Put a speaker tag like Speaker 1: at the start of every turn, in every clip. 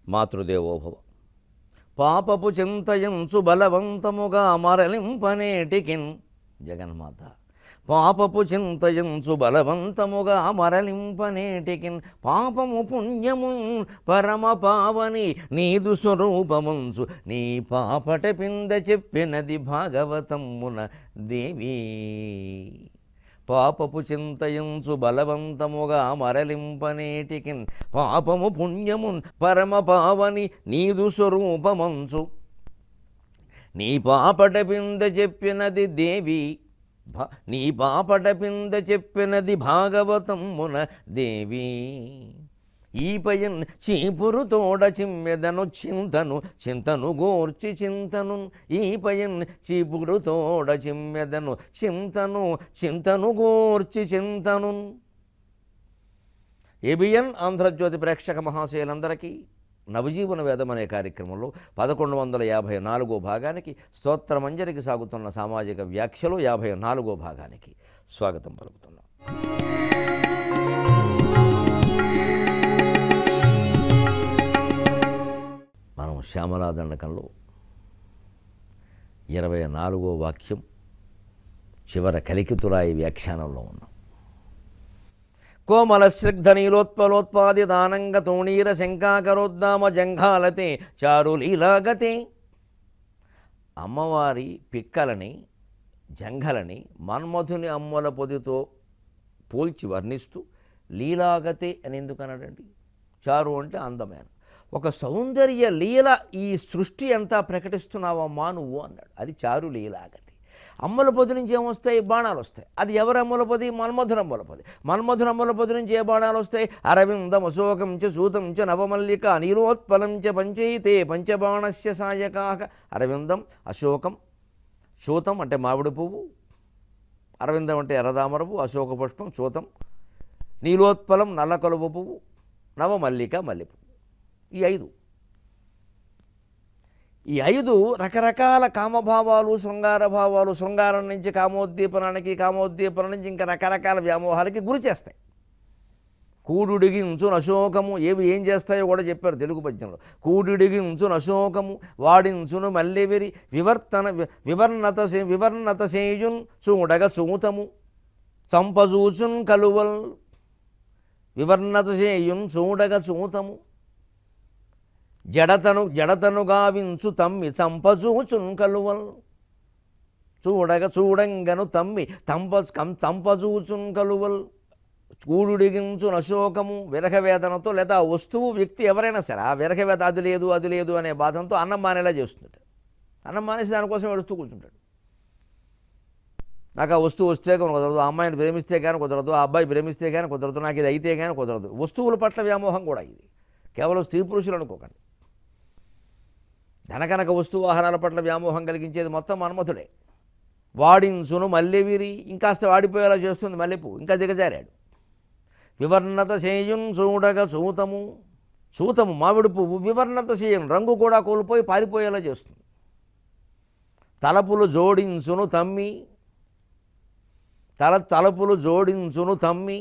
Speaker 1: మాతృదేవోభవ. పాపపు చింతయంచు బలవంతముగా మరలింపనేటికిన్ జగన్మాత. పాపపు చింతయంచు బలవంతముగా మరలింపనేటికిన్ పాపము పుణ్యము పరమ పావని నీదు స్వరూపముంచు నీ పాపట పింద చెప్పినది భాగవతమున దేవి. పాపపు చింతయంచు బలవంతముగా మరలింపనేటికిన్ పాపము పుణ్యమున్ పరమ పావని నీదు స్వరూపమంచు నీ పాపట పింద చెప్పినది దేవి. నీ పాపట పింద చెప్పినది భాగవతమున దేవి. ఈపయన్ చీపురు తోడ చిమ్మెదను చింతను చింతను గోర్చి చింతను. ఈపయన్ చీపురు తోడ చిమ్మెదను చింతను చింతను గోర్చి చింతను. ఏబిఎన్ ఆంధ్రజ్యోతి ప్రేక్షక మహాశయులందరికీ నవజీవన వేదం అనే కార్యక్రమంలో 1154వ భాగానికి స్తోత్రమంజరికి సాగుతున్న సామాజిక వ్యాఖ్యలో 54వ భాగానికి స్వాగతం పలుకుతున్నాం. మనం శ్యామలాదండకంలో 24వ వాక్యం చివర కలికితురాయి వ్యాఖ్యానంలో ఉన్నాం. కోమల స్నిగ్ధనీలోత్పలోత్పాది దానంగ తోణీర శంకాకరోద్దామ జంఘాలతే చారులీలాగతే. అమ్మవారి పిక్కలని జంఘలని మన్మధుని అమ్మల పొదితో పోల్చి వర్ణిస్తూ లీలాగతే అని ఎందుకు అన్నాడండి? చారు అంటే అందమైన ఒక సౌందర్య లీల ఈ సృష్టి అంతా ప్రకటిస్తున్నావమ్మా నువ్వు అన్నాడు. అది చారు లీలాగతి. అమ్మల పొది నుంచి ఏమొస్తాయి? బాణాలు వస్తాయి. అది ఎవరు అమ్మల పొది? మన్మధుని అమ్మల పొది. మన్మధుని అమ్మల పొది నుంచి ఏ బాణాలు వస్తాయి? అరవిందం అశోకం చ సూతం చ నవమల్లిక నీలోత్పలం చ పంచైతే పంచబాణస్య సాయకాక. అరవిందం అశోకం, సూతం అంటే మామిడి పువ్వు, అరవిందం అంటే ఎర్రదామర పువ్వు, అశోక పుష్పం సూతం, నీలోత్పలం నల్ల కలువ పువ్వు, నవమల్లిక మల్లెపువ్వు. ఈ 5 రకరకాల కామభావాలు, శృంగార భావాలు, శృంగారం నుంచి కామోద్దీపనానికి, కామోద్దీపన నుంచి ఇంకా రకరకాల వ్యామోహాలకి గురి చేస్తాయి. కూడుడిగించు నశోకము ఏం చేస్తాయో కూడా చెప్పారు తెలుగు పద్యంలో. కూడుడిగించు నశోకము వాడించును మల్లెవిరి వివర్ణత సేయున్ చూడగ చూతము చంపజూచున్ కలువల్. వివర్ణత సేయున్ చూడగ చూతము జడతను గావించు తమ్మి చంపజూచున్ కలువల్. చూడంగను తమ్మి చంపజూచున్ కలువల్. కూడుడిగించు నశోకము విరహవేదనతో, లేదా వస్తువు వ్యక్తి ఎవరైనా సరే ఆ విరహవేద అది లేదు అనే బాధంతో అన్నం మానేలా చేస్తుంటాడు. అన్నం మానేసి దానికోసం ఏడుస్తూ కూర్చుంటాడు. నాకు ఆ వస్తువు వస్తే కానీ కుదరదు, ఆ అమ్మాయిని ప్రేమిస్తే కానీ కుదరదు, ఆ అబ్బాయి ప్రేమిస్తే కానీ కుదరదు, నాకు ఇది అయితే కానీ కుదరదు. వస్తువుల పట్ల వ్యామోహం కూడా ఇది. కేవలం స్త్రీ పురుషులు అనుకోకండి. ధనకనక వస్తువు ఆహారాల పట్ల వ్యామోహం కలిగించేది మొత్తం మన్మథుడే. వాడించును మల్లెవిరి ఇంకాస్త వాడిపోయేలా చేస్తుంది మల్లెపు, ఇంకా దిగజారాడు. వివర్ణత సేయున్ చూడగ చూతము మామిడి పువ్వు వివర్ణత సేయున్ రంగు కూడా కోల్పోయి పారిపోయేలా చేస్తుంది. తలపులు జోడించును తమ్మి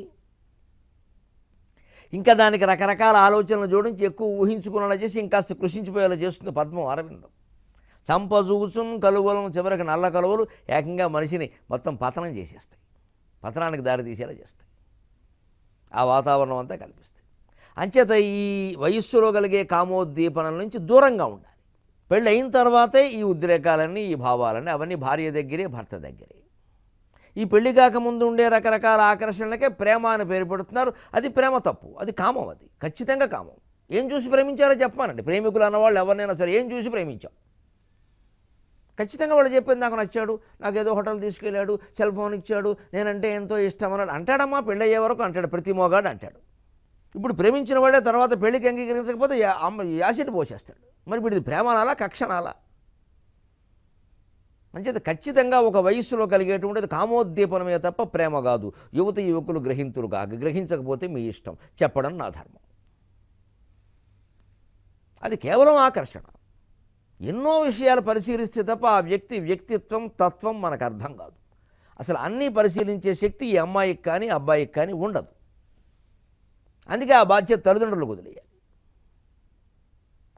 Speaker 1: ఇంకా దానికి రకరకాల ఆలోచనలు జోడించి ఎక్కువ ఊహించుకునేలా చేసి ఇంకాస్త కృషించిపోయేలా చేస్తుంది పద్మం అరవిందం. చంపజూచున్ కలువలను చివరికి నల్ల కలువలు ఏకంగా మనిషిని మొత్తం పతనం చేసేస్తాయి, పతనానికి దారి తీసేలా చేస్తాయి, ఆ వాతావరణం అంతా కల్పిస్తాయి. అంచేత ఈ వయస్సులో కలిగే కామోద్దీపనల నుంచి దూరంగా ఉండాలి. పెళ్ళి అయిన తర్వాతే ఈ ఉద్రేకాలన్నీ, ఈ భావాలన్నీ అవన్నీ భార్య దగ్గరే, భర్త దగ్గరే. ఈ పెళ్లి కాకముందు ఉండే రకరకాల ఆకర్షణలకే ప్రేమ అని పేరు పెడుతున్నారు. అది ప్రేమ తప్పు, అది కామం, అది ఖచ్చితంగా కామం. ఏం చూసి ప్రేమించారో చెప్పానండి. ప్రేమికులు అన్నవాళ్ళు ఎవరినైనా సరే ఏం చూసి ప్రేమించాం? ఖచ్చితంగా వాళ్ళు చెప్పింది నాకు నచ్చాడు, నాకు ఏదో హోటల్ తీసుకెళ్ళాడు, సెల్ ఫోన్ ఇచ్చాడు, నేనంటే ఎంతో ఇష్టం అన్నాడు అంటాడమ్మా. పెళ్ళి అయ్యే వరకు అంటాడు, ప్రతి మోగాడు అంటాడు. ఇప్పుడు ప్రేమించిన వాడే తర్వాత పెళ్లికి అంగీకరించకపోతే యాసిడ్ పోసేస్తాడు. మరి ఇప్పుడు ఇది ప్రేమ అనాలా, కక్ష అనాలా? అంచేత ఖచ్చితంగా ఒక వయస్సులో కలిగేటువంటిది కామోద్దీపనమే తప్ప ప్రేమ కాదు. యువకులు గ్రహింతులు కాక, గ్రహించకపోతే మీ ఇష్టం, చెప్పడం నా ధర్మం. అది కేవలం ఆకర్షణ. ఎన్నో విషయాలు పరిశీలిస్తే తప్ప ఆ వ్యక్తిత్వం, తత్వం మనకు అర్థం కాదు. అసలు అన్నీ పరిశీలించే శక్తి ఈ అమ్మాయికి కానీ అబ్బాయికి కానీ ఉండదు. అందుకే ఆ బాధ్యత తల్లిదండ్రులకు వదిలేయాలి.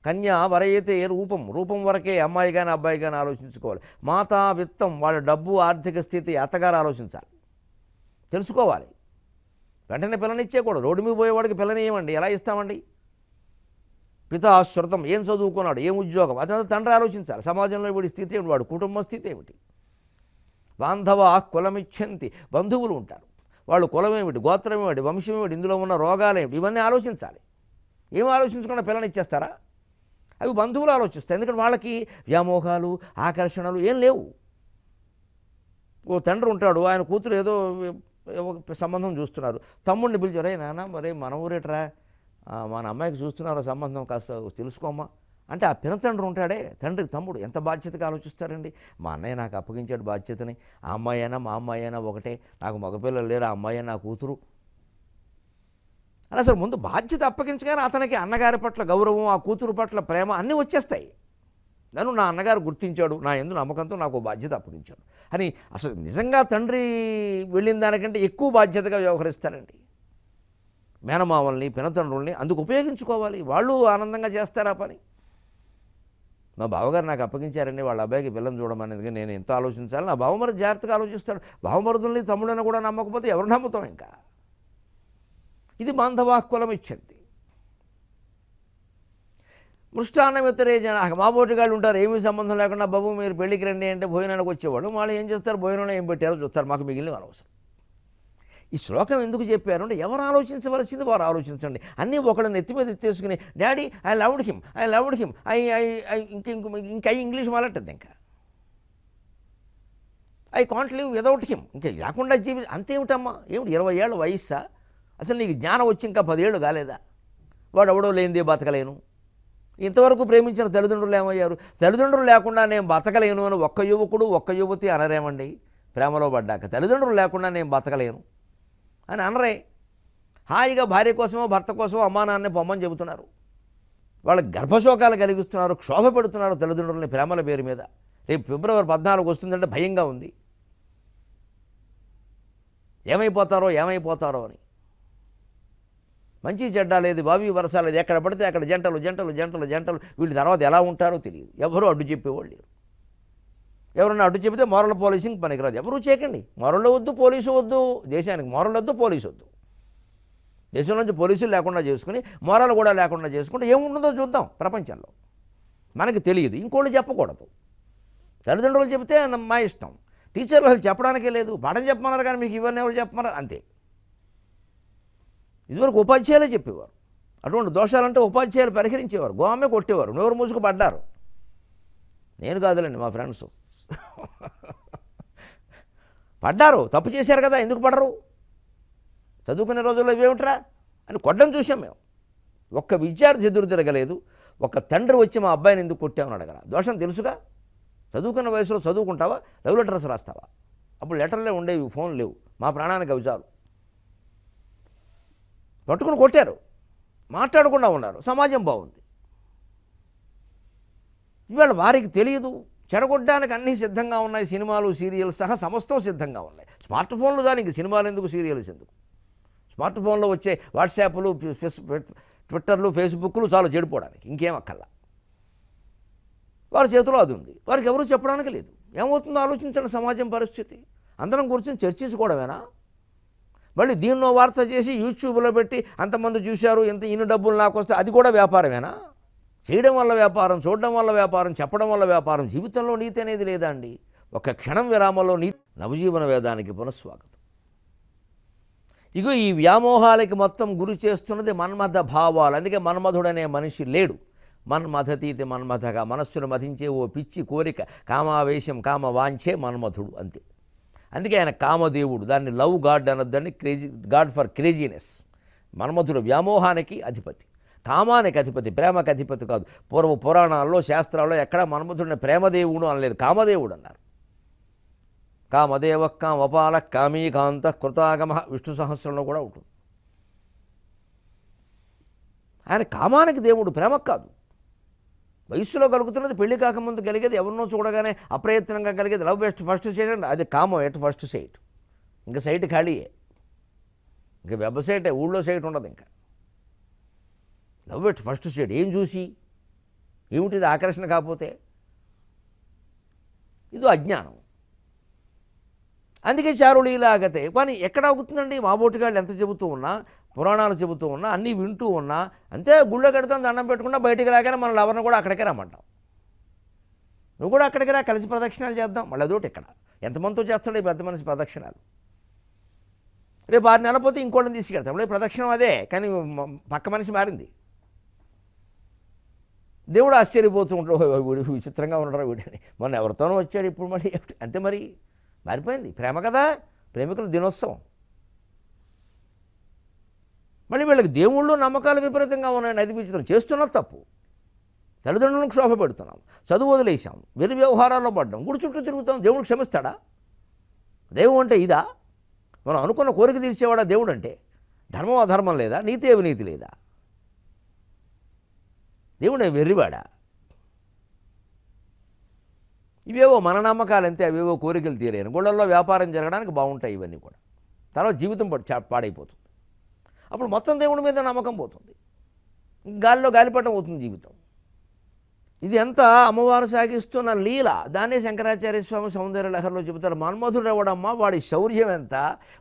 Speaker 1: కన్యా వరయితే రూపం, రూపం వరకే అమ్మాయి కానీ అబ్బాయి కానీ ఆలోచించుకోవాలి. మాతా విత్తం, వాళ్ళ డబ్బు ఆర్థిక స్థితి అత్తగారు ఆలోచించాలి, తెలుసుకోవాలి. వెంటనే పిల్లనిచ్చేయకూడదు. రోడ్డు మీద పోయేవాడికి పిల్లనియమండి, ఎలా ఇస్తామండి? పితా శృతం, ఏం చదువుకున్నాడు, ఏం ఉద్యోగం, అదంతా తండ్రి ఆలోచించాలి. సమాజంలో వీడి స్థితి ఏమిటి, వాడు కుటుంబ స్థితి ఏమిటి. బాంధవ కులమిచ్చంతి, బంధువులు ఉంటారు, వాళ్ళు కులం ఏమిటి, గోత్రం ఏమిటి, వంశం ఏమిటి, ఇందులో ఉన్న రోగాలు ఏమిటి, ఇవన్నీ ఆలోచించాలి. ఏం ఆలోచించకుండా పిల్లనిచ్చేస్తారా? అవి బంధువులు ఆలోచిస్తాయి. ఎందుకంటే వాళ్ళకి వ్యామోహాలు ఆకర్షణలు ఏం లేవు. ఓ తండ్రి ఉంటాడు, ఆయన కూతురు ఏదో సంబంధం చూస్తున్నారు, తమ్ముడిని పిలిచారు, రే నాన్న మరే మన ఊరేట్రా, మన అమ్మాయికి చూస్తున్నారు సంబంధం, కాస్త తెలుసుకోమ్మా అంటే ఆ పినతండ్రి ఉంటాడే, తండ్రి తమ్ముడు ఎంత బాధ్యతగా ఆలోచిస్తారండి. మా అన్నయ్య నాకు అప్పగించాడు బాధ్యతని, ఆ అమ్మాయి అయినా మా అమ్మాయి అయినా ఒకటే, నాకు మగపిల్లలు లేరు, ఆ అమ్మాయి నా కూతురు. అలా అసలు ముందు బాధ్యత అప్పగించగానే అతనికి అన్నగారి పట్ల గౌరవం, ఆ కూతురు పట్ల ప్రేమ అన్నీ వచ్చేస్తాయి. నన్ను నా అన్నగారు గుర్తించాడు, నా యందు నమ్మకంతో నాకు బాధ్యత అప్పగించాడు అని అసలు నిజంగా తండ్రి వెళ్ళిన దానికంటే ఎక్కువ బాధ్యతగా వ్యవహరిస్తారండి. మేనమామల్ని పినతండ్రుల్ని అందుకు ఉపయోగించుకోవాలి, వాళ్ళు ఆనందంగా చేస్తారు ఆ పని. మా బావగారు నాకు అప్పగించారండి వాళ్ళ అబ్బాయికి పిల్లని చూడమనేది, నేను ఎంత ఆలోచించాలి, నా బావమరుదు జాగ్రత్తగా ఆలోచిస్తాడు. బావమరుదుల్ని తమ్ముడని కూడా నమ్మకపోతే ఎవరు నమ్ముతాం ఇంకా. ఇది బాంధవాకులం ఇచ్చింది. మృష్టాన్నం ఇతరే జన, మా బోటిగాళ్ళు ఉంటారు, ఏమీ సంబంధం లేకుండా బాబు మీరు పెళ్ళికి రండి అంటే భోజనానికి వచ్చేవాడు, వాళ్ళు ఏం చేస్తారు, భోజనంలో ఏం పెట్టారో చూస్తారు, మాకు మిగిలిన అనవసరం. ఈ శ్లోకం ఎందుకు చెప్పారు అంటే ఎవరు ఆలోచించవలసింది వారు ఆలోచించండి. అన్నీ ఒకళ్ళని నెత్తి మీద ఎత్తేసుకుని డాడీ ఐ లవ్డ్ హిమ్ ఇంకా ఇంగ్లీష్ మాట్లాడుతుంది, ఇంకా I can't live without him, ఇంకా లేకుండా అంతేమిటమ్మా, ఏమిటి 20 ఏళ్ళ వయస్సా, అసలు నీకు జ్ఞానం వచ్చి ఇంకా 10 ఏళ్ళు కాలేదా, వాడు ఎవడో లేనిదే బతకలేను. ఇంతవరకు ప్రేమించిన తల్లిదండ్రులు ఏమయ్యారు, తల్లిదండ్రులు లేకుండా నేను బతకలేను అని ఒక్క యువకుడు ఒక్క యువతి అనరేమండి. ప్రేమలో పడ్డాక తల్లిదండ్రులు లేకుండా నేను బతకలేను అని అనరే. హాయిగా భార్య కోసమో భర్త కోసమో అమ్మా నాన్నే పొమ్మని చెబుతున్నారు. వాళ్ళకి గర్భశోకాలు కలిగిస్తున్నారు, క్షోభ పెడుతున్నారు తల్లిదండ్రులని ప్రేమల పేరు మీద. రేపు ఫిబ్రవరి 14 వస్తుందంటే భయంగా ఉంది, ఏమైపోతారో అని. మంచి చెడ్డ లేదు, బావి వరస లేదు, ఎక్కడ పడితే అక్కడ జంటలు వీళ్ళ తర్వాత ఎలా ఉంటారో తెలియదు. ఎవరూ అడ్డు చెప్పేవాళ్ళు లేరు. ఎవరన్నా అడ్డు చెబితే మోరల్ పోలీసింగ్ పనికిరాదు, ఎవరూ చేయకండి. మోరల్ వద్దు, పోలీసు వద్దు, దేశానికి మోరల్ వద్దు, పోలీసు వద్దు. దేశం నుంచి పోలీసులు లేకుండా చేసుకుని మోరల్ కూడా లేకుండా చేసుకుంటే ఏముంటుందో చూద్దాం ప్రపంచంలో. మనకి తెలియదు, ఇంకోళ్ళు చెప్పకూడదు. తల్లిదండ్రులు చెబితే మా ఇష్టం, టీచర్లు చెప్పడానికే లేదు, పాఠం చెప్పమన్నారు కానీ మీకు ఇవన్నీ ఎవరు చెప్పమన్నారు అంతే. ఇదివరకు ఉపాధ్యాయులే చెప్పేవారు, అటువంటి దోషాలంటే ఉపాధ్యాయులు పరిహరించేవారు, గోమే కొట్టేవారు, నోరు మూసుకు పడ్డారు. నేను కాదులేండి, మా ఫ్రెండ్స్ పడ్డారు, తప్పు చేశారు కదా, ఎందుకు పడరు, చదువుకునే రోజుల్లో ఇవేమిట్రా అని కొట్టడం చూసాం మేము. ఒక్క విద్యార్థి ఎదురు తిరగలేదు, ఒక తండ్రి వచ్చి మా అబ్బాయిని ఎందుకు కొట్టామని అడగల. దోషం తెలుసుగా, చదువుకున్న వయసులో చదువుకుంటావా, లవ్ లెటర్స్ రాస్తావా, అప్పుడు లెటర్లే ఉండేవి, ఫోన్ లేవు, మా ప్రాణానికి అవి చాలు. పట్టుకుని కొట్టారు, మాట్లాడకుండా ఉన్నారు, సమాజం బాగుంది. ఇవాళ వారికి తెలియదు, చెడగొట్టడానికి అన్నీ సిద్ధంగా ఉన్నాయి, సినిమాలు సీరియల్స్ సహా సమస్తం సిద్ధంగా ఉన్నాయి. స్మార్ట్ ఫోన్లు దానికి సినిమాలు ఎందుకు, సీరియల్స్ ఎందుకు, స్మార్ట్ ఫోన్లో వచ్చే వాట్సాప్లు ట్విట్టర్లు ఫేస్బుక్లు చాలు చెడిపోవడానికి, ఇంకేం అక్కర్లా. వారి చేతిలో అది ఉంది, వారికి ఎవరూ చెప్పడానికి లేదు. ఏమవుతుందో ఆలోచించండి సమాజం పరిస్థితి. అందరం కూర్చొని చర్చించుకోవడమేనా? మళ్ళీ దీన్నో వార్త చేసి యూట్యూబ్లో పెట్టి అంతమంది చూశారు, ఇన్ని డబ్బులు నాకు వస్తే అది కూడా వ్యాపారమేనా? చేయడం వల్ల వ్యాపారం, చూడడం వల్ల వ్యాపారం, చెప్పడం వల్ల వ్యాపారం. జీవితంలో నీతి అనేది లేదా అండి? ఒక క్షణం విరామంలో నీతి. నవజీవన వేదానికి పునఃస్వాగతం. ఇగో ఈ వ్యామోహాలకి మొత్తం గురి చేస్తున్నది మన్మథ భావాలు. అందుకే మన్మధుడనే మనిషి లేడు. మన్మథతీతి మన్మథగా, మనస్సును మధించే ఓ పిచ్చి కోరిక, కామావేశం కామ వాంఛే మన్మథుడు అంతే. అందుకే ఆయన కామదేవుడు, దాన్ని లవ్ గాడ్ అనొద్దండి, గాడ్ ఫర్ క్రేజీనెస్. మన్మథుడు వ్యామోహానికి అధిపతి, కామానికి అధిపతి, ప్రేమకి అధిపతి కాదు. పూర్వ పురాణాల్లో శాస్త్రాల్లో ఎక్కడ మన్మథుడిని ప్రేమదేవుడు అనలేదు, కామదేవుడు అన్నారు. కామదేవ కామపాల కామీకాంత కృతాగమ విష్ణు సహస్రంలో కూడా ఉంటుంది. ఆయన కామానికి దేవుడు, ప్రేమకు కాదు. వయస్సులో కలుగుతున్నది, పెళ్లి కాకముందు కలిగేది, ఎవరినో చూడగానే అప్రయత్నంగా కలిగేది లవ్ బెస్ట్ ఫస్ట్ సైట్ అంటే అది కామం ఎట్ ఫస్ట్ సైట్. ఇంకా సైట్ ఖాళీయే, ఇంకా వెబ్సైటే, ఊళ్ళో సైట్ ఉండదు. ఇంకా లవ్ ఎట్ ఫస్ట్ సైట్ ఏం చూసి, ఏమిటిది ఆకర్షణ కాకపోతే? ఇది అజ్ఞానం. అందుకే చారులు ఇలాగతే. కానీ ఎక్కడ అవుతుందండి? మాబోటిగాళ్ళు ఎంత చెబుతూ ఉన్నా, పురాణాలు చెబుతూ ఉన్నా, అన్నీ వింటూ ఉన్నా, అంతే గుళ్ళో కడతాం దండం పెట్టుకున్నా బయటికి రాగానే మన ఎవరిని కూడా అక్కడికే రమ్మంటాం. నువ్వు కూడా అక్కడికి రా, కలిసి ప్రదక్షిణాలు చేద్దాం. మళ్ళీ అదోటి ఇక్కడ ఎంతమందితో చేస్తాడు ఈ పెద్ద మనిషి ప్రదక్షిణాలు? రేపు 6 నెలల పోతే ఇంకోళ్ళని తీసుకెళ్తాం. ఇప్పుడు ప్రదక్షిణం అదే, కానీ పక్క మనిషి మారింది. దేవుడు ఆశ్చర్యపోతూ ఉంటాడు, వీడు విచిత్రంగా ఉండరా వీడని. మొన్న ఎవరితోనో వచ్చాడు, ఇప్పుడు మళ్ళీ అంతే. మరి మారిపోయింది. ప్రేమ కదా, ప్రేమికుల దినోత్సవం. మళ్ళీ వీళ్ళకి దేవుళ్ళు నమ్మకాలు విపరీతంగా ఉన్నాయని అది విచిత్రం. చేస్తున్నది తప్పు. తల్లిదండ్రులకు క్షోభ పెడుతున్నాం, చదువు వదిలేసాం, వెరి వ్యవహారాల్లో పడ్డాం, గుడి చుట్టూ తిరుగుతాం. దేవుడు క్షమిస్తాడా? దేవుడు అంటే ఇదా? మనం అనుకున్న కోరిక తీర్చేవాడా దేవుడు అంటే? ధర్మం అధర్మం లేదా? నీతి అవినీతి లేదా? దేవుడు వెర్రివాడా? ఇవేవో మన నమ్మకాలు అంతే, అవేవో కోరికలు తీరేను. గుళ్ళల్లో వ్యాపారం జరగడానికి బాగుంటాయి ఇవన్నీ కూడా. తర్వాత జీవితం పాడైపోతుంది. అప్పుడు మొత్తం దేవుడి మీద నమ్మకం పోతుంది, గాలిలో గాలిపటం అవుతుంది జీవితం. ఇది ఎంత అమ్మవారు సాగిస్తున్న లీల. దాన్నే శంకరాచార్య స్వామి సౌందర్య లహరిలో చెబుతారు. మన్మధుడు ఎవడమ్మా, వాడి శౌర్యం ఎంత,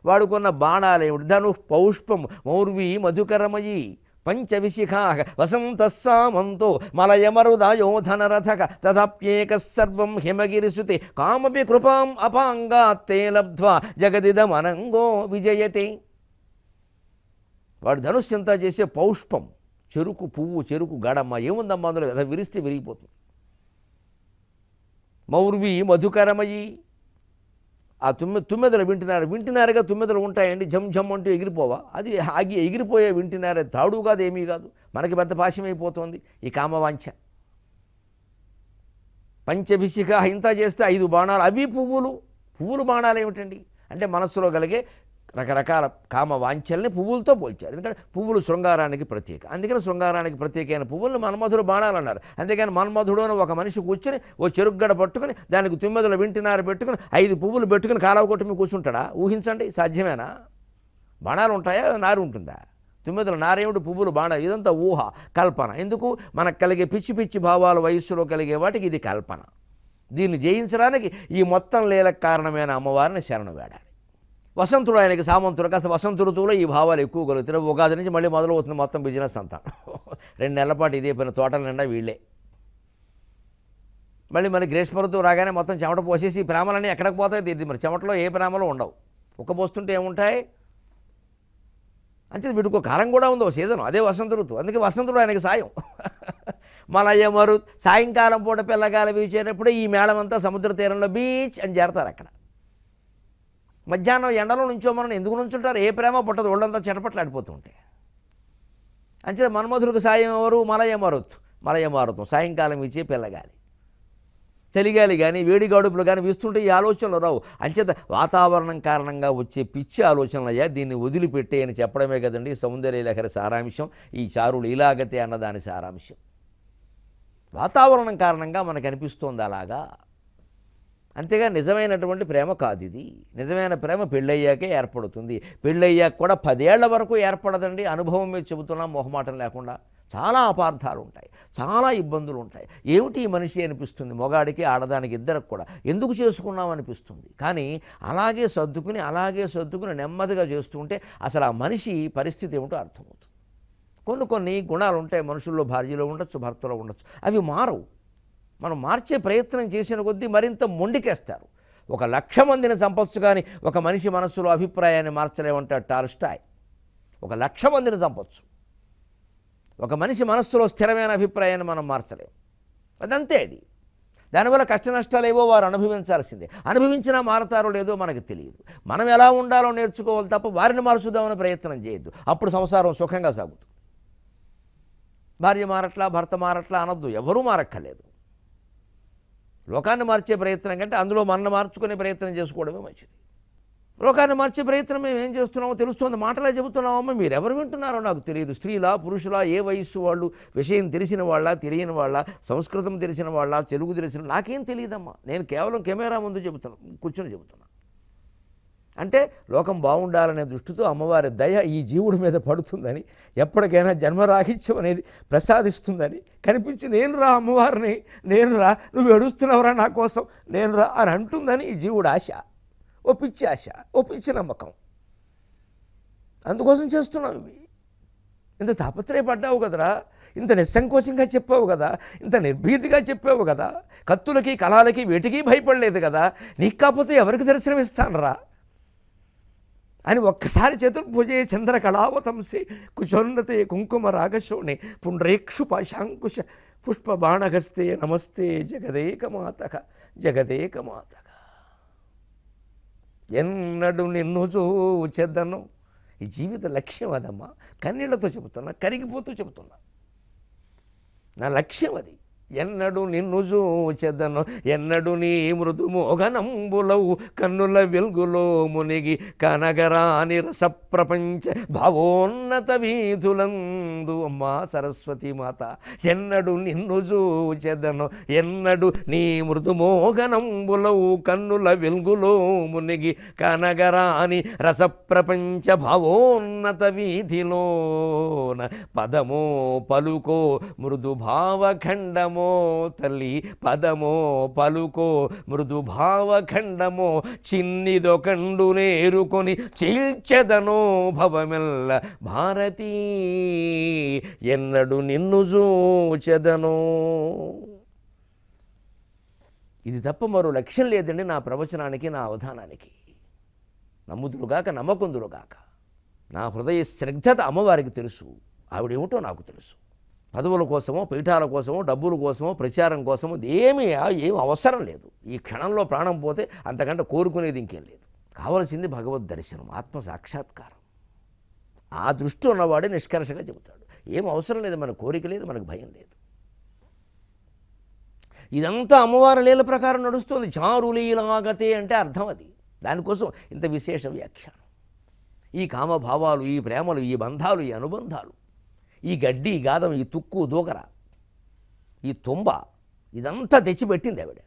Speaker 1: వాడుకున్న బాణాలేమిటి, ధను పౌష్పం మౌర్వి మధుకరమయి పంచవిశిఖా వసంతస్సామంతో మలయమరుదయోధనరథక తథప్యేక సర్వం హిమగిరిసుతే కామపి కృపాం అపాంగాత్తే లబ్ధ్వా జగదిదమనంగో విజయతే. వాడు ధనుస్సు ఎంత చేసే పౌష్పం, చెరుకు పువ్వు, చెరుకు గడమ్మ, ఏముందమ్మా అందులో? అది విరిస్తే విరిగిపోతుంది. మౌర్వి మధుకరమయి, ఆ తుమ్మెదలు వింటినారుగా తుమ్మెదలు ఉంటాయండి, జమ్ జమ్ అంటూ ఎగిరిపోవా? అది ఆగి ఎగిరిపోయే వింటినారే, తాడు కాదు, ఏమీ కాదు. మనకి పెద్ద పాశమైపోతుంది ఈ కామవాంఛ. పంచభిషిక ఇంత చేస్తే 5 బాణాలు, అవి పువ్వులు బాణాలు ఏమిటండి అంటే మనస్సులో కలిగే రకరకాల కామ వాంఛల్ని పువ్వులతో పోల్చారు. ఎందుకంటే పువ్వులు శృంగారానికి ప్రత్యేక. అందుకని శృంగారానికి ప్రత్యేకమైన పువ్వులను మన్మధుడు బాణాలు అన్నారు. అంతేగాని మన్మధుడు అని ఒక మనిషి కూర్చొని ఓ చెరుగ్గడ పట్టుకుని దానికి తుమ్మెదల వింటినారు పెట్టుకుని 5 పువ్వులు పెట్టుకుని కాలవ కొట్టుమి కూర్చుంటాడా? ఊహించండి, సాధ్యమేనా? బాణాలు ఉంటాయా, నారు ఉంటుందా? తుమ్మెదల నారేమిటి, పువ్వులు బాణాలు, ఇదంతా ఊహ, కల్పన. ఎందుకు? మనకు కలిగే పిచ్చి పిచ్చి భావాలు వయస్సులో కలిగే వాటికి ఇది కల్పన. దీన్ని జయించడానికి ఈ మొత్తం లీలకు కారణమైన అమ్మవారిని శరణు వేడాలి. వసంతుడు ఆయనకి సామంతుడు. కాస్త వసంత ఋతువులో ఈ భావాలు ఎక్కువ కలుగుతాయి. ఉగాది నుంచి మళ్ళీ మొదలవుతుంది మొత్తం బిజినెస్ అంతా. 2 నెలల పాటు ఇదే పైన తోటల నిండా వీళ్ళే. మళ్ళీ గ్రీష్మ ఋతువు రాగానే మొత్తం చెమట పోసేసి ఈ ప్రేమలన్నీ ఎక్కడికి పోతాయి? తీద్ది. మరి చెమటలో ఏ ప్రేమలు ఉండవు, ఉక్కపోస్తుంటే ఏముంటాయి? అంటే వీడికి కాలం కూడా ఉంది, ఓ సీజన్, అదే వసంత ఋతువు. అందుకే వసంతుడు ఆయనకి సాయం. మలయమరు సాయంకాలం పూట పిల్లగాలి వీచేటప్పుడే ఈ మేళం అంతా సముద్ర తీరంలో బీచ్ అని చేరతారు. అక్కడ మధ్యాహ్నం ఎండలో నుంచోమని ఎందుకు నుంచుంటారు? ఏ ప్రేమ పుట్టదు, ఒళ్ళంతా చెటపట్లాడిపోతూ ఉంటాయి. అంచేత మన్మధుడికి సాయం ఎవరు? మలయమారుతం సాయంకాలం ఇచ్చే పిల్లగాలి. చలిగాలి కానీ వేడి గడుపులు కానీ వీస్తుంటే ఈ ఆలోచనలు రావు. అంచేత వాతావరణం కారణంగా వచ్చే పిచ్చి ఆలోచనలు అయ్యా, దీన్ని వదిలిపెట్టే అని చెప్పడమే కదండి సౌందర్య లహరి సారాంశం. ఈ చారులు ఇలాగతే అన్నదాని సారాంశం. వాతావరణం కారణంగా మనకు అనిపిస్తోంది అలాగా, అంతేగా నిజమైనటువంటి ప్రేమ కాదు ఇది. నిజమైన ప్రేమ పెళ్ళయ్యాకే ఏర్పడుతుంది. పెళ్ళయ్యాక కూడా 10 ఏళ్ల వరకు ఏర్పడదండి. అనుభవం మీద చెబుతున్నాం మొహమాటం లేకుండా. చాలా అపార్థాలు ఉంటాయి, చాలా ఇబ్బందులు ఉంటాయి. ఏమిటి ఈ మనిషి అనిపిస్తుంది, మొగాడికి ఆడదానికి ఇద్దరికి కూడా. ఎందుకు చేసుకున్నాం అనిపిస్తుంది. కానీ అలాగే సర్దుకుని నెమ్మదిగా చేస్తుంటే అసలు ఆ మనిషి పరిస్థితి ఏమిటో అర్థమవుతుంది. కొన్ని గుణాలు ఉంటాయి మనుషుల్లో, భార్యలో ఉండొచ్చు, భర్తలో ఉండొచ్చు, అవి మారవు. మనం మార్చే ప్రయత్నం చేసిన కొద్దీ మరింత మొండికేస్తారు. 1,00,000 మందిని చంపొచ్చు కానీ ఒక మనిషి మనస్సులో అభిప్రాయాన్ని మార్చలేమంటాడు టాల్స్టాయ్. 1,00,000 మందిని చంపొచ్చు, ఒక మనిషి మనస్సులో స్థిరమైన అభిప్రాయాన్ని మనం మార్చలేం. అదంతే. అది దానివల్ల కష్ట నష్టాలు ఏవో వారు అనుభవించాల్సిందే. అనుభవించినా మారతారో లేదో మనకు తెలియదు. మనం ఎలా ఉండాలో నేర్చుకోవాలి తప్ప వారిని మార్చుదామని ప్రయత్నం చేయొద్దు. అప్పుడు సంసారం సుఖంగా సాగుతుంది. భార్య మారట్లా, భర్త మారట్లా అనొద్దు. ఎవరూ మారక్కర్లేదు. లోకాన్ని మార్చే ప్రయత్నం కంటే అందులో మనల్ని మార్చుకునే ప్రయత్నం చేసుకోవడమే మంచిది. లోకాన్ని మార్చే ప్రయత్నం మేము ఏం చేస్తున్నామో తెలుస్తుంది. మాటలే చెబుతున్నామమ్మా, మీరు ఎవరు వింటున్నారో నాకు తెలియదు. స్త్రీలా, పురుషులా, ఏ వయస్సు వాళ్ళు, విషయం తెలిసిన వాళ్ళ, తెలియని వాళ్ళ, సంస్కృతం తెలిసిన వాళ్ళ, తెలుగు తెలిసిన, నాకేం తెలియదమ్మా. నేను కేవలం కెమెరా ముందు కూర్చొని చెబుతున్నా. అంటే లోకం బాగుండాలనే దృష్టితో అమ్మవారి దయ ఈ జీవుడి మీద పడుతుందని, ఎప్పటికైనా జన్మరాహిత్యం అనేది ప్రసాదిస్తుందని కనిపించి నేను రా అమ్మవారిని, నేను రా, నువ్వు ఏడుస్తున్నావురా నా కోసం, నేను రా అని అంటుందని ఈ జీవుడు ఆశ, ఓ పిచ్చి ఆశ, ఓ పిచ్చి నమ్మకం. అందుకోసం చేస్తున్నావు ఇవి. ఇంత తాపత్రయపడ్డావు కదరా, ఇంత నిస్సంకోచంగా చెప్పావు కదా, ఇంత నిర్భీతిగా చెప్పావు కదా, కత్తులకి కళాలకి వేటికి భయపడలేదు కదా, నీకు కాకపోతే ఎవరికి దర్శనమిస్తానరా అని ఒక్కసారి చతుర్భుజే చంద్రకళావతంసి కుచోన్నతే కుంకుమ రాగశోణి పుండ్రేక్షు పాశాంకుశ పుష్ప బాణహస్తే నమస్తే జగదేకమాతక జగదేకమాతక. ఎన్నడు నిన్ను చూచెదను. ఈ జీవిత లక్ష్యం అదమ్మా. కన్నీళ్లతో చెబుతున్నా, కరిగిపోతూ చెబుతున్నా. నా లక్ష్యం అది. ఎన్నడు నిన్ను చూచెదను, ఎన్నడు నీ మృదు మోగనంబులవు కన్నుల వెలుగులో మునిగి కనగరాని రస ప్రపంచ భావోన్నత వీధులందు. అమ్మా సరస్వతి మాత, ఎన్నడు నిన్ను చూచెదను, ఎన్నడు నీ మృదు మోగనంబులవు కన్నుల వెలుగులో మునిగి కనగరాని రస ప్రపంచ భావోన్నత వీధిలోన పదమో పలుకో మృదు భావఖండమో తల్లి, పదమో పలుకో మృదు భావఖండమో చిన్నిదొకండు నేరుకొని చీల్చెదనో భవమెల్ల భారతీ, ఎన్నడు నిన్ను చూచెదనో. ఇది తప్ప మరో లక్ష్యం లేదండి నా ప్రవచనానికి, నా అవధానానికి. నమ్ముదురుగాక నమ్మకుందురుగాక. నా హృదయ స్నిగ్ధత అమ్మవారికి తెలుసు, ఆవిడేమిటో నాకు తెలుసు. పదవుల కోసమో, పీఠాల కోసమో, డబ్బుల కోసమో, ప్రచారం కోసమో ఏమీ అవసరం లేదు. ఈ క్షణంలో ప్రాణం పోతే అంతకంటే కోరుకునేది ఇంకేం లేదు. కావలసింది భగవద్ దర్శనం, ఆత్మ సాక్షాత్కారం. ఆ దృష్టి ఉన్నవాడే నిష్కర్షగా చెబుతాడు. ఏం అవసరం లేదు, మన కోరిక లేదు, మనకు భయం లేదు. ఇదంతా అమ్మవారి లీల ప్రకారం నడుస్తుంది. చారులీలాగతే అంటే అర్థం అది. దానికోసం ఇంత విశేష వ్యాఖ్యానం. ఈ కామభావాలు, ఈ ప్రేమలు, ఈ బంధాలు, ఈ అనుబంధాలు, ఈ గడ్డి, ఈ గాదం, ఈ తుక్కు దూకర, ఈ తుంబ, ఇదంతా తెచ్చిపెట్టింది ఆవిడ.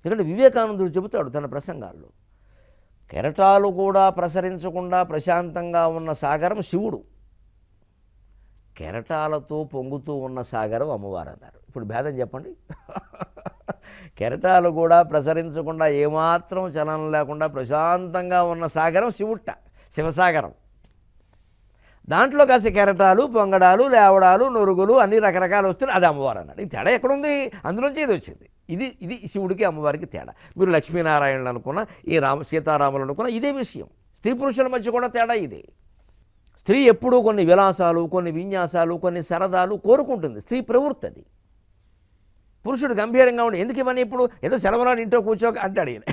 Speaker 1: ఎందుకంటే వివేకానందుడు చెబుతాడు తన ప్రసంగాల్లో, కెరటాలు కూడా ప్రసరించకుండా ప్రశాంతంగా ఉన్న సాగరం శివుడు, కెరటాలతో పొంగుతూ ఉన్న సాగరం అమ్మవారు అన్నారు. ఇప్పుడు భేదం చెప్పండి. కెరటాలు కూడా ప్రసరించకుండా ఏమాత్రం చలనం లేకుండా ప్రశాంతంగా ఉన్న సాగరం శివుట్ట, శివసాగరం. దాంట్లో కాసి కెరటాలు, పొంగడాలు, లేవడాలు, నొరుగులు అన్ని రకరకాలు వస్తున్నాయి, అది అమ్మవారు అన్నాడు. ఈ తేడా ఎక్కడుంది? అందులోంచి ఇది వచ్చింది. ఇది శివుడికి అమ్మవారికి తేడా. మీరు లక్ష్మీనారాయణులు అనుకున్న, ఈ సీతారాములు అనుకున్న ఇదే విషయం. స్త్రీ పురుషుల మధ్య కూడా తేడా ఇదే. స్త్రీ ఎప్పుడూ కొన్ని విలాసాలు, కొన్ని విన్యాసాలు, కొన్ని సరదాలు కోరుకుంటుంది. స్త్రీ ప్రవృత్తి అది. పురుషుడు గంభీరంగా ఉండి ఎందుకు ఇవన్నీ ఇప్పుడు ఏదో సెలవునాడు ఇంట్లో కూర్చోక అంటాడు ఈయన.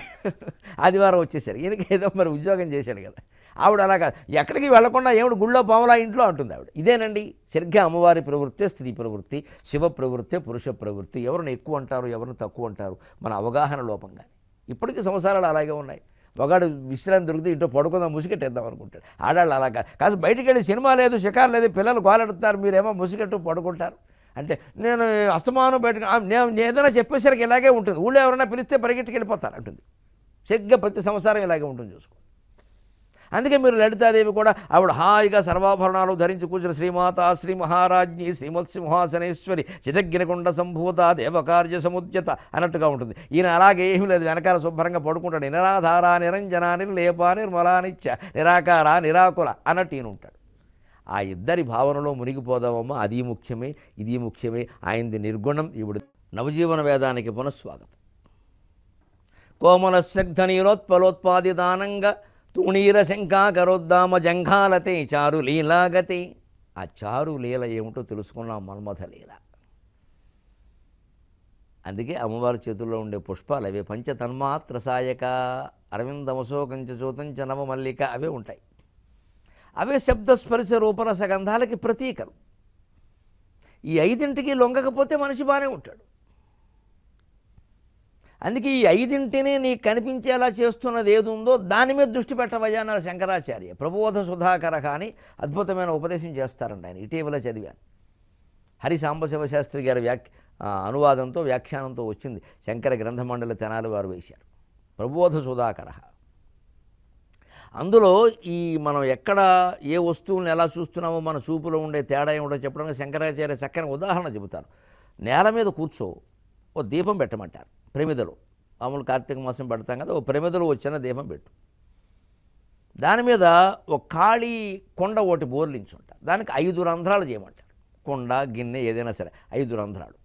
Speaker 1: ఆదివారం వచ్చేసరికి ఈయనకి ఏదో మరి ఉద్యోగం చేశాడు కదా. ఆవిడ అలాగా ఎక్కడికి వెళ్లకుండా ఏమిటి గుళ్ళో పాములా ఇంట్లో అంటుంది ఆవిడ. ఇదేనండి సరిగ్గా అమ్మవారి ప్రవృత్తి, స్త్రీ ప్రవృత్తి, శివ ప్రవృత్తి, పురుష ప్రవృత్తి. ఎవరిని ఎక్కువ అంటారు, ఎవరిని తక్కువ అంటారు మన అవగాహన లోపంగా. ఇప్పటికీ సంసారాలు అలాగే ఉన్నాయి. మగాడు విశ్రాంతి దొరికితే ఇంట్లో పడుకుందాం ముసుగెట్టేద్దాం అనుకుంటాడు. ఆడాళ్ళు అలాగా కాదు, బయటికి వెళ్ళి సినిమా లేదు, షికారు లేదు, పిల్లలు గోలెడతారు, మీరేమో ముసుగెట్టు పడుకుంటారు. అంటే నేను అస్తమానం బయటకు నేను ఏదైనా చెప్పేసరికి ఇలాగే ఉంటుంది. ఊళ్ళో ఎవరైనా పిలిస్తే పరిగెట్టుకు వెళ్ళిపోతారు అంటుంది. సరిగ్గా ప్రతి సంవత్సరం ఇలాగే ఉంటుంది చూసుకో. అందుకే మీరు లలితాదేవి కూడా ఆవిడ హాయిగా సర్వాభరణాలు ధరించి కూర్చుని శ్రీమాత శ్రీ మహారాజ్ఞి శ్రీమత్సింహాసనేశ్వరి చిదగ్నికొండ సంభూత దేవకార్య సముద్యత అన్నట్టుగా ఉంటుంది. ఈయన అలాగే ఏమీ లేదు, వెనకాల శుభ్రంగా పడుకుంటాడు. నిరాధార నిరంజన నిర్లేప నిర్మలానిత్య నిరాకార నిరాకుల అన్నట్టు ఈయన ఉంటాడు. ఆ ఇద్దరి భావనలో మునిగిపోదామమ్మా. అది ముఖ్యమే, ఇది ముఖ్యమే. ఆయనది నిర్గుణం. ఇప్పుడు నవజీవన వేదానికి పునఃస్వాగతం. కోమల స్నిగ్ధ నీరోత్పలోత్పాదిదానంగా తూణీర శంఖాకరోద్దామ జంఘాలతే చారు లీలాగతే. ఆ చారు లీల ఏమిటో తెలుసుకున్నాం, మన్మథ లీల. అందుకే అమ్మవారి చేతుల్లో ఉండే పుష్పాలు అవే. పంచతన్మాత్ర సాయక అరవిందమశోకంచ చూతంచ నవమల్లిక అవే ఉంటాయి. అవే శబ్దస్పర్శ రూపరస గంధాలకి ప్రతీకలు. ఈ ఐదింటికి లొంగకపోతే మనిషి బాగానే ఉంటాడు. అందుకే ఈ ఐదింటిని నీకు కనిపించేలా చేస్తున్నది ఏది ఉందో దాని మీద దృష్టి పెట్టవయ్యా అన్నారు శంకరాచార్య. ప్రబోధ సుధాకర కానీ అద్భుతమైన ఉపదేశం చేస్తారండి ఆయన. ఇటీవల చదివాను. హరి సాంబశివశాస్త్రి గారి అనువాదంతో వ్యాఖ్యానంతో వచ్చింది. శంకర గ్రంథమండలి తెనాలి వారు వేశారు. ప్రబోధ సుధాకర. అందులో ఈ మనం ఎక్కడ ఏ వస్తువులను ఎలా చూస్తున్నామో మన చూపులో ఉండే తేడా ఏమిటో చెప్పడానికి శంకరాచార్య చక్కని ఉదాహరణ చెబుతారు. నేల మీద కూర్చో ఓ దీపం పెట్టమంటారు ప్రమిదలో. మామూలు కార్తీక మాసం పెడతాం కదా, ఓ ప్రమిదలో ఓ చిన్న దీపం పెట్టు. దాని మీద ఒక ఖాళీ కొండ ఒకటి బోర్లించుంటారు. దానికి 5 రంధ్రాలు చేయమంటారు. కొండ గిన్నె ఏదైనా సరే 5 రంధ్రాలు.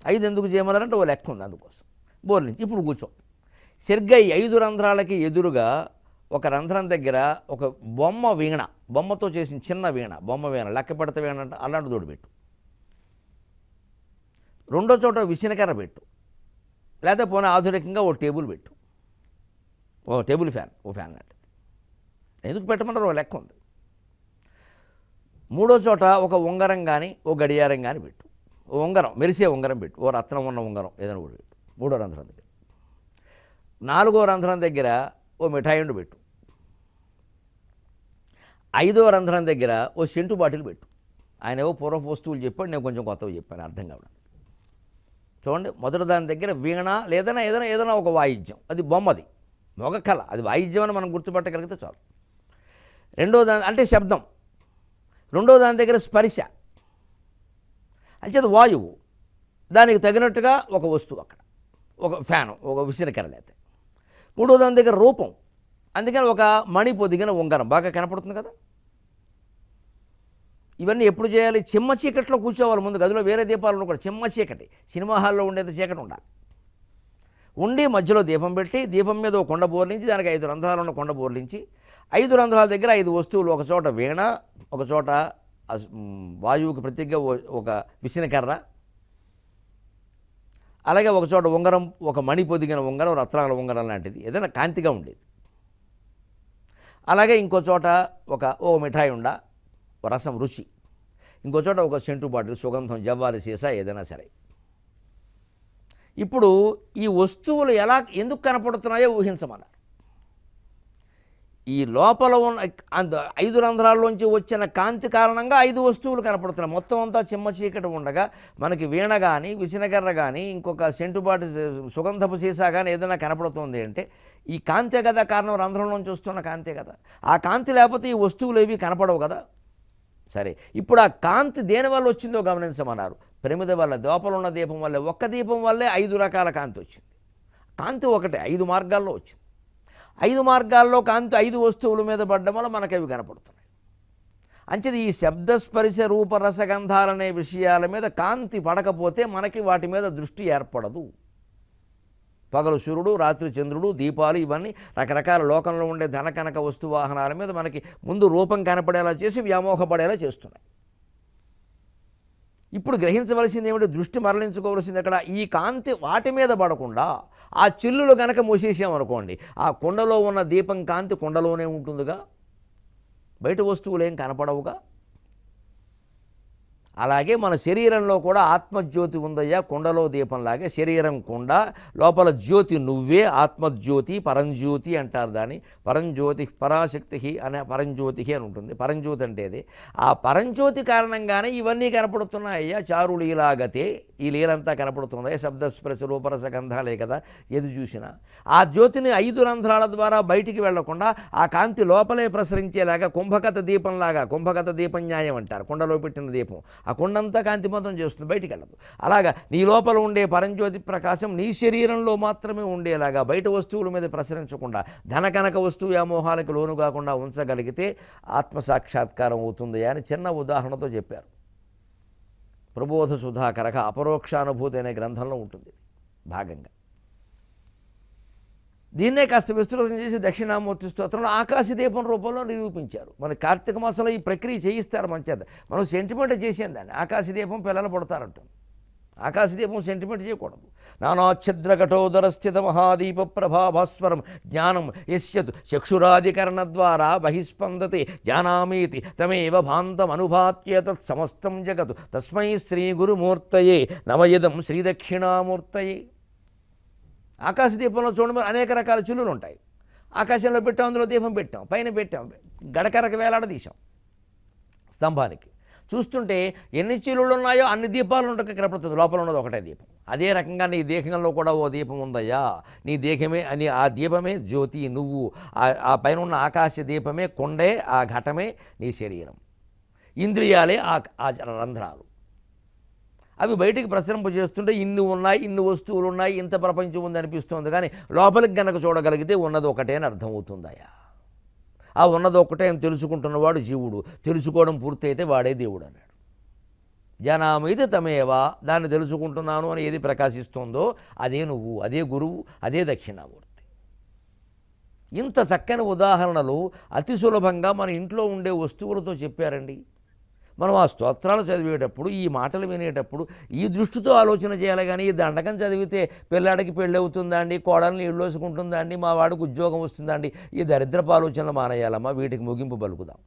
Speaker 1: 5 ఎందుకు చేయమన్నారంటే ఓ లెక్క ఉంది అందుకోసం. బోర్లించి ఇప్పుడు కూర్చో. సరిగ్గా ఈ 5 రంధ్రాలకి ఎదురుగా ఒక రంధ్రం దగ్గర ఒక బొమ్మ వీణ, బొమ్మతో చేసిన చిన్న వీణ, బొమ్మ వీణ, లెక్క పెడత వీణ అంటే అలాంటి తోడు పెట్టు. రెండో చోట విసినకర్ర పెట్టు, లేకపోతే పోనీ ఆధునికంగా ఓ టేబుల్ పెట్టు, ఓ టేబుల్ ఫ్యాన్, ఓ ఫ్యాన్ లాంటిది. ఎందుకు పెట్టమన్నారు ఓ లెక్క ఉంది. మూడో చోట ఒక ఉంగరం కానీ ఓ గడియారం కానీ పెట్టు. ఓ ఉంగరం, మెరిసే ఉంగరం పెట్టు, ఓ రత్నం ఉన్న ఉంగరం ఏదైనా కూడా పెట్టు మూడో రంధ్రం దగ్గర. నాలుగో రంధ్రం దగ్గర ఓ మిఠాయిండు పెట్టు. 5వ రంధ్రం దగ్గర ఓ సెంటు బాటిల్ పెట్టు. ఆయన ఏవో పూర్వపు వస్తువులు చెప్పాడు, నేను కొంచెం కొత్తవి చెప్పాను అర్థం కావడానికి. చూడండి, మొదటి దాని దగ్గర వీణ లేదన్నా ఏదైనా ఒక వాయిద్యం, అది బొమ్మది, మొగ కళ, అది వాయిద్యం అని మనం గుర్తుపట్టగలిగితే చాలు. రెండో దాని అంటే శబ్దం. రెండో దాని దగ్గర స్పర్శ, అంచేది వాయువు, దానికి తగినట్టుగా ఒక వస్తువు అక్కడ, ఒక ఫ్యాను, ఒక విసినకర్ర. లేకపోతే మూడో దాని దగ్గర రూపం, అందుకని ఒక మణి పొదిగిన ఉంగరం బాగా కనపడుతుంది కదా. ఇవన్నీ ఎప్పుడు చేయాలి? చిమ్మ చీకట్లో కూర్చోవాలి. ముందు గదిలో వేరే దీపాలను కూడా చిమ్మ చీకటి, సినిమా హాల్లో ఉండేది చీకటి ఉండాలి. ఉండి మధ్యలో దీపం పెట్టి, దీపం మీద ఒక కొండ బోర్లించి, దానికి 5 రంధ్రాలు ఉన్న కొండ బోర్లించి, 5 రంధ్రాల దగ్గర 5 వస్తువులు, ఒక చోట వీణ, ఒక చోట వాయువుకి ప్రతిగా ఒక విసినకర్ర, అలాగే ఒక చోట ఉంగరం, ఒక మణి పొదిగిన ఉంగరం, రత్నాల ఉంగరం లాంటిది ఏదైనా కాంతిగా ఉండేది. అలాగే ఇంకో చోట ఓ మిఠాయి ఉండ, రసం రుచి, ఇంకో చోట ఒక సెంటు బాటిల్, సుగంధం, జవ్వారి సీసా ఏదైనా సరే. ఇప్పుడు ఈ వస్తువులు ఎందుకు కనపడుతున్నాయో ఊహించమన్నారు. ఈ లోపల ఉన్న 5 రంధ్రాల్లోంచి వచ్చిన కాంతి కారణంగా 5 వస్తువులు కనపడుతున్నాయి. మొత్తం అంతా చిమ్మ చీకటి ఉండగా మనకి వీణ కానీ, విసినకర్ర కానీ, ఇంకొక సెంటు బాటిల్, సుగంధపు సీసా కానీ ఏదైనా కనపడుతుంది అంటే ఈ కాంతే కదా కారణం, రంధ్రంలోంచి వస్తున్న కాంతే కదా. ఆ కాంతి లేకపోతే ఈ వస్తువులు ఏవి కనపడవు కదా. సరే, ఇప్పుడు ఆ కాంతి దేనివల్ల వచ్చిందో గమనించమన్నారు. ప్రమిద వల్ల, లోపల ఉన్న దీపం వల్లే. ఒక్క దీపం వల్లే 5 రకాల కాంతి వచ్చింది. కాంతి ఒకటే, 5 మార్గాల్లో వచ్చింది. 5 మార్గాల్లో కాంతి 5 వస్తువుల మీద పడ్డం వల్ల మనకు అవి కనపడుతున్నాయి. అంచేది ఈ శబ్దస్పర్శ రూపరసగంధాలనే విషయాల మీద కాంతి పడకపోతే మనకి వాటి మీద దృష్టి ఏర్పడదు. పగలు సూర్యుడు, రాత్రి చంద్రుడు, దీపాలు, ఇవన్నీ రకరకాల లోకంలో ఉండే ధనకనక వస్తువాహనాల మీద మనకి ముందు రూపం కనపడేలా చేసి వ్యామోహపడేలా చేస్తున్నాయి. ఇప్పుడు గ్రహించవలసింది ఏమిటి? దృష్టి మరలించుకోవలసింది ఎక్కడ? ఈ కాంతి వాటి మీద పడకుండా ఆ చిల్లులు గనక మూసేసామనుకోండి, ఆ కుండలో ఉన్న దీపం కాంతి కుండలోనే ఉంటుందిగా, బయట వస్తువులు ఏం కనపడవుగా. అలాగే మన శరీరంలో కూడా ఆత్మజ్యోతి ఉందయ్యా, కుండలో దీపంలాగే. శరీరం కుండ, లోపల జ్యోతి నువ్వే, ఆత్మజ్యోతి, పరంజ్యోతి అంటారు దాన్ని. పరంజ్యోతి పరాశక్తి అనే పరంజ్యోతి అని ఉంటుంది. పరంజ్యోతి అంటే అది. ఆ పరంజ్యోతి కారణంగానే ఇవన్నీ కనపడుతున్నాయ్యా. చారులీలాగతే, ఈ లీలంతా కనపడుతుంది. శబ్దస్పర్శ రూపరస గంధాలే కదా ఏది చూసినా. ఆ జ్యోతిని 5 రంధ్రాల ద్వారా బయటికి వెళ్లకుండా ఆ కాంతి లోపలే ప్రసరించేలాగా, కుంభకత దీపంలాగా, కుంభకత దీపం న్యాయం అంటారు, కుండలో పెట్టిన దీపం, ఆ కుండంతా కాంతిమంతం చేస్తుంది, బయటికి వెళ్ళదు. అలాగా నీ లోపల ఉండే పరంజ్యోతి ప్రకాశం నీ శరీరంలో మాత్రమే ఉండేలాగా, బయట వస్తువుల మీద ప్రసరించకుండా, ధనకనక వస్తువు వ్యామోహాలకు లోను కాకుండా ఉంచగలిగితే ఆత్మసాక్షాత్కారం అవుతుంది అని చిన్న ఉదాహరణతో చెప్పారు. ప్రబోధ సుధాకరక అపరోక్షానుభూతి అనే గ్రంథంలో ఉంటుంది భాగంగా. దీన్నే కాస్త విస్తృతం చేసి దక్షిణామూర్తి స్తోత్రంలో ఆకాశదీపం రూపంలో నిరూపించారు. మన కార్తీక మాసంలో ఈ ప్రక్రియ చేయిస్తారు మన చేత. మనం సెంటిమెంట్ చేసేది దాన్ని. ఆకాశదీపం పిల్లలు పడతారంటాం. ఆకాశదీపం సెంటిమెంట్ చేయకూడదు. నానాఛిద్రకఠోదర స్థిత మహాదీప ప్రభాభాస్వరం జ్ఞానం యస్యత్ చక్షురాధికరణ ద్వారా బహిస్పందతే జానామీతి తమేవ భాంతం అనుభాత్య తత్ సమస్తం జగత్ తస్మై శ్రీ గురుమూర్తయే నమయదం శ్రీదక్షిణామూర్తయే. ఆకాశదీపంలో చూడండి, అనేక రకాల చిల్లులు ఉంటాయి. ఆకాశంలో పెట్టాం, అందులో దీపం పెట్టాం, పైన పెట్టాం, గడకరకు వేలాడదీశాం స్తంభానికి. చూస్తుంటే ఎన్ని చీలుళ్ళు ఉన్నాయో అన్ని దీపాలు ఉండక కనపడుతుంది, లోపల ఉన్నది ఒకటే దీపం. అదే రకంగా నీ దేహంలో కూడా ఓ దీపం ఉందయ్యా, నీ దేహమే అని ఆ దీపమే జ్యోతి, నువ్వు ఆ పైన ఉన్న ఆకాశ దీపమే, కొండే ఆ ఘటమే నీ శరీరం, ఇంద్రియాలే ఆ రంధ్రాలు. అవి బయటికి ప్రసరింపజేస్తుంటే ఇన్ని ఉన్నాయి, ఇన్ని వస్తువులు ఉన్నాయి, ఇంత ప్రపంచం ఉంది అనిపిస్తుంది. కానీ లోపలికి గనక చూడగలిగితే ఉన్నది ఒకటే అని అర్థమవుతుందయ్యా. ఆ ఉన్నది ఒక్కటే అని తెలుసుకుంటున్నవాడు జీవుడు, తెలుసుకోవడం పూర్తయితే వాడే దేవుడు అన్నాడు. జనామైతే తమేవా, దాన్ని తెలుసుకుంటున్నాను అని ఏది ప్రకాశిస్తుందో అదే నువ్వు, అదే గురువు, అదే దక్షిణామూర్తి. ఇంత చక్కని ఉదాహరణలు అతి సులభంగా మన ఇంట్లో ఉండే వస్తువులతో చెప్పారండి. మనం ఆ స్తోత్రాలు చదివేటప్పుడు, ఈ మాటలు వినేటప్పుడు ఈ దృష్టితో ఆలోచన చేయాలి. కానీ ఈ దండకం చదివితే పిల్లాడికి పెళ్ళి అవుతుందా అండి, కోడల్ని ఇళ్ళు వేసుకుంటుందా అండి, మా వాడికి ఉద్యోగం వస్తుందా అండి, ఈ దరిద్రపు ఆలోచనలు మానేయాలమ్మా. వీటికి ముగింపు పలుకుదాం.